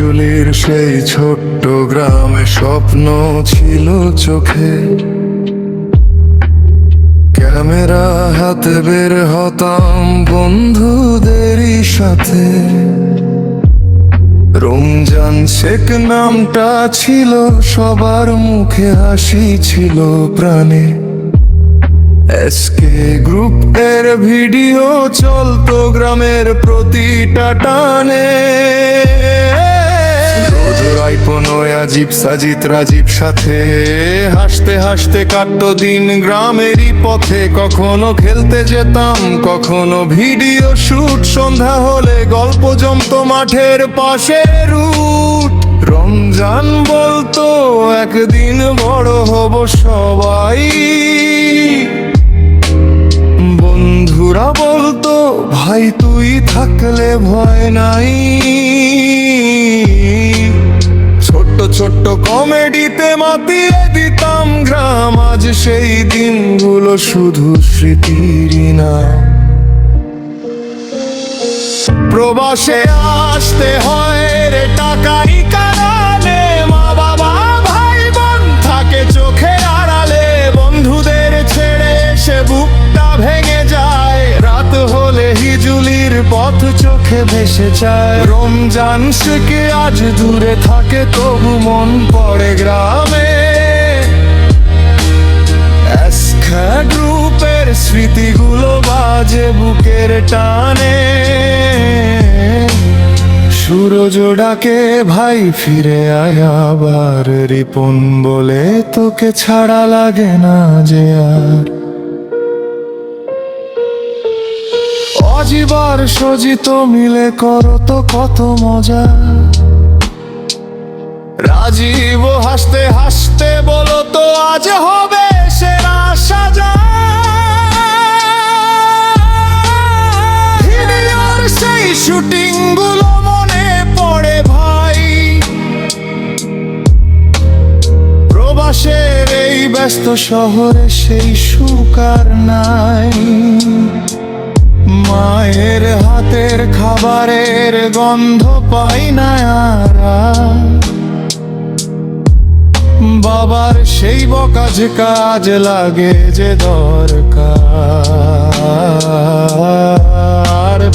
হিজুলির সেই ছোট্ট গ্রামে স্বপ্ন ছিল চোখে, ক্যামেরা হাতে বের হতাম বন্ধুদেরই সাথে। রমজান শেখ নামটা ছিল সবার মুখে, হাসি ছিল প্রাণে। এসকে গ্রুপ এর ভিডিও চলতো গ্রামের প্রতিটা টানে। আজিব সাজিদ রাজীব সাথে হাসতে হাসতে কাটতো দিন গ্রামেরই পথে। কখনো খেলতে যেতাম, কখনো ভিডিও শুট, সন্ধ্যা হলে গল্প জমতো মাঠের পাশে রুট। রমজান বলতো একদিন বড় হব সবাই, বন্ধুরা বলতো ভাই তুই থাকলে ভয় নাই। ছোট্ট ছোট্ট কমেডিতে মাতিয়ে দিতাম গ্রাম, আজ সেই দিনগুলো শুধু স্মৃতিরই না। প্রবাসে আসতে হয় রে টাকাই কারণে, মা বাবা ভাই বোন থাকে চোখের আড়ালে। বন্ধুদের ছেড়ে সে বুকটা ভেঙে যায়, রাত হলে হিজুলির পথ চোখে ভেসে যায়। রমজান শেখে আজ দূরে থাকে, তবু মন পড়ে গ্রামে। এসকে গ্রুপের স্মৃতিগুলো বাজে বুকের টানে। সূরজ ডাকে ভাই ফিরে আয় আবার, রিপন বলে তোকে ছাড়া লাগে না যে আর। অজিবার সজিত মিলে করো তো কত মজা, রাজীব হাসতে হাসতে বলো তো আজ হবে সেরা সাজা। ভিডিওর সেই শুটিং গুলো মনে পড়ে ভাই, প্রবাসের এই ব্যস্ত শহরে সেই সুখ আর নাই। মায়ের হাতের খাবারের গন্ধ পাই না আর, বাবার সেই বকাজ কাজ লাগে যে দরকার।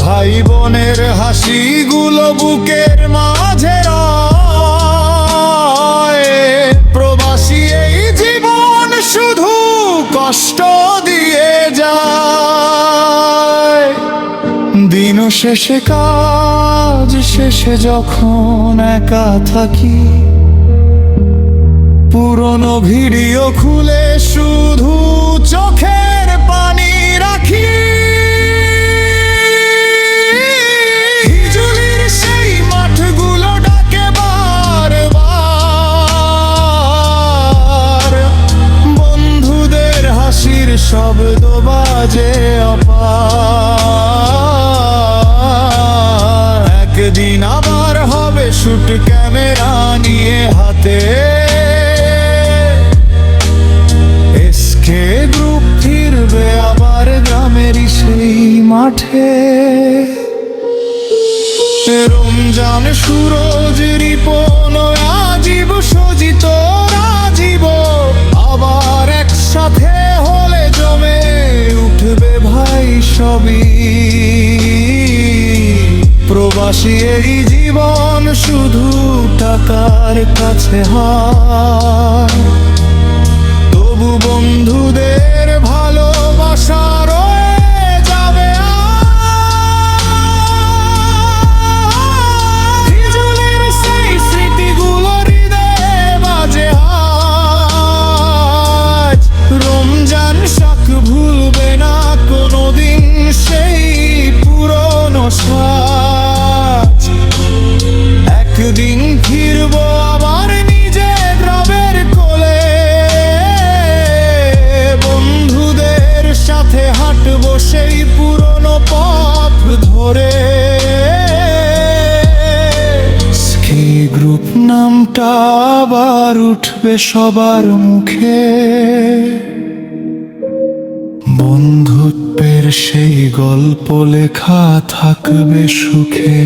ভাই বোনের হাসিগুলো বুকের মাঝে রয়, প্রবাসী এই জীবন শুধু কষ্ট দিয়ে যায়। দিন শেষে কাজ শেষে যখন একা থাকি, পুরনো ভিডিও খুলে শুধু চোখের পানি রাখি। হিজুলির সেই মাঠগুলো ডাকে বারবার, বন্ধুদের হাসির শব্দ বাজে অপার। একদিন আবার হবে শুট ক্যামেরা নিয়ে হাতে, এসকে গ্রুপ ফিরবে আবার গ্রামেরই সেই মাঠে। রমজান সুরজ রিপন আজিব সজিত রাজীব আবার একসাথে হলে জমে উঠবে ভাই সবই। প্রবাসী এই জীবন শুধু টাকার কাছে হয়, তবু বন্ধুদের ভালোবাসা রয়ে যাবে। হিজুলির সেই স্মৃতিগুলো হৃদয়ে বাজে আজ। রমজান শাক ভুলবে না কোনোদিন সেই পুরনো সাজ। একদিন ফিরবো আবার নিজের গ্রামের কোলে, বন্ধুদের সাথে হাঁটবো সেই পুরনো পথ ধরে। এসকে গ্রুপ নামটা আবার উঠবে সবার মুখে, বন্ধুত্বের সেই গল্প লেখা থাকবে সুখে।